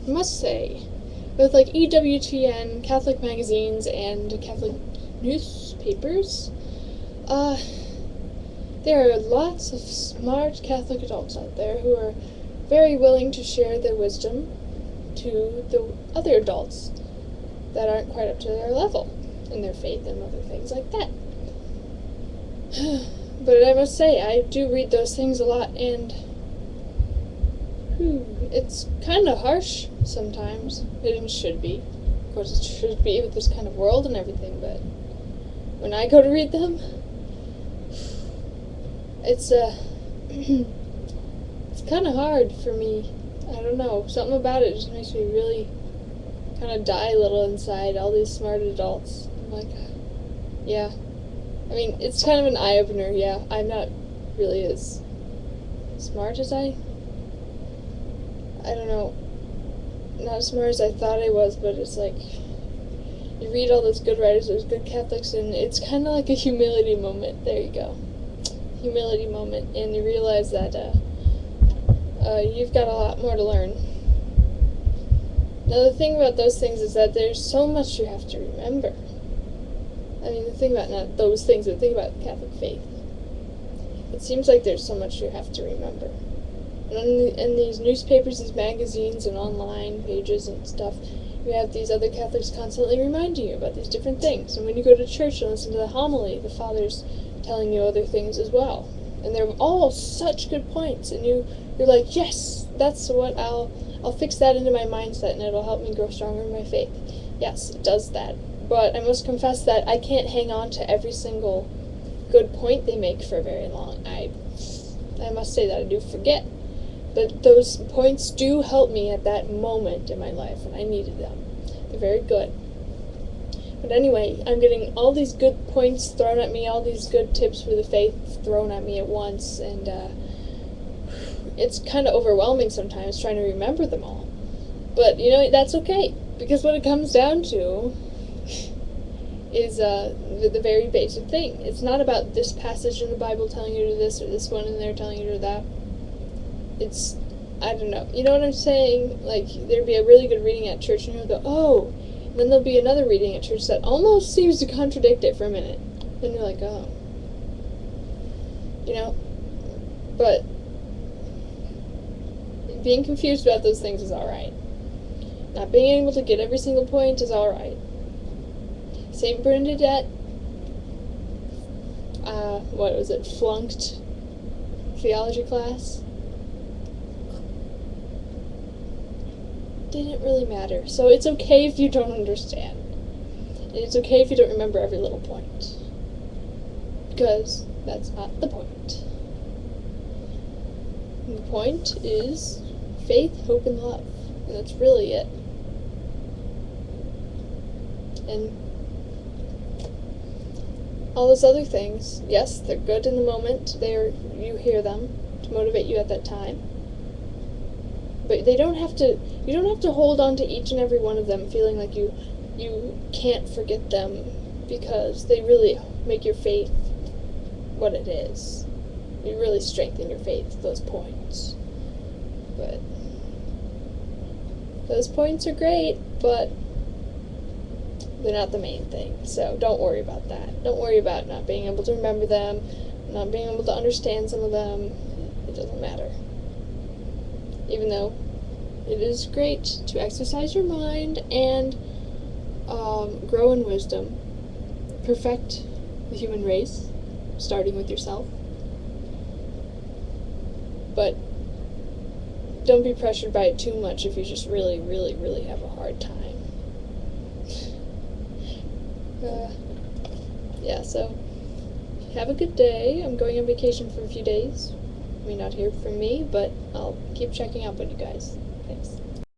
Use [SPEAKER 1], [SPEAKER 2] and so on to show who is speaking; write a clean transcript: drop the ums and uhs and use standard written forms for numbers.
[SPEAKER 1] I must say, with like EWTN, Catholic magazines, and Catholic newspapers, there are lots of smart Catholic adults out there who are very willing to share their wisdom to the other adults that aren't quite up to their level in their faith and other things like that. But I must say, I do read those things a lot, and it's kind of harsh sometimes. It should be. Of course, it should be with this kind of world and everything, but when I go to read them, it's it's kind of hard for me. I don't know. Something about it just makes me really kind of die a little inside. All these smart adults. I'm like, yeah. I mean, it's kind of an eye-opener, yeah. I'm not really as smart as I don't know, not as smart as I thought I was, but it's like, you read all those good writers, those good Catholics, and it's kind of like a humility moment. There you go. Humility moment, and you realize that you've got a lot more to learn. Now, the thing about those things is that there's so much you have to remember. I mean, the thing about not those things, but the thing about Catholic faith. It seems like there's so much you have to remember. And in these newspapers, these magazines, and online pages and stuff, you have these other Catholics constantly reminding you about these different things. And when you go to church and listen to the homily, the father's telling you other things as well. And they're all such good points, and you're like, yes, that's what I'll fix that into my mindset, and it'll help me grow stronger in my faith. Yes, it does that. But I must confess that I can't hang on to every single good point they make for very long. I must say that I do forget. But those points do help me at that moment in my life when I needed them. They're very good. But anyway, I'm getting all these good points thrown at me, all these good tips for the faith thrown at me at once, and it's kind of overwhelming sometimes trying to remember them all. But, that's okay, because what it comes down to is the very basic thing. It's not about this passage in the Bible telling you to do this, or this one in there telling you to do that. It's, I don't know. You know what I'm saying? Like, there'd be a really good reading at church, and you'll go, oh, and then there'll be another reading at church that almost seems to contradict it for a minute. Then you're like, oh. But being confused about those things is alright. Not being able to get every single point is alright. St. Bernadette, flunked theology class. Didn't really matter. So it's okay if you don't understand. And it's okay if you don't remember every little point. Because that's not the point. And the point is faith, hope, and love. And that's really it. And all those other things, yes, they're good in the moment. You hear them to motivate you at that time. But you don't have to hold on to each and every one of them feeling like you can't forget them, because they really make your faith what it is. You really strengthen your faith, those points. But those points are great, but they're not the main thing. So don't worry about that. Don't worry about not being able to remember them, not being able to understand some of them. It doesn't matter. Even though it is great to exercise your mind and grow in wisdom, perfect the human race, starting with yourself. But don't be pressured by it too much if you just really, really, really have a hard time. So have a good day. I'm going on vacation for a few days. You may not hear from me, but I'll keep checking up on you guys. Thanks.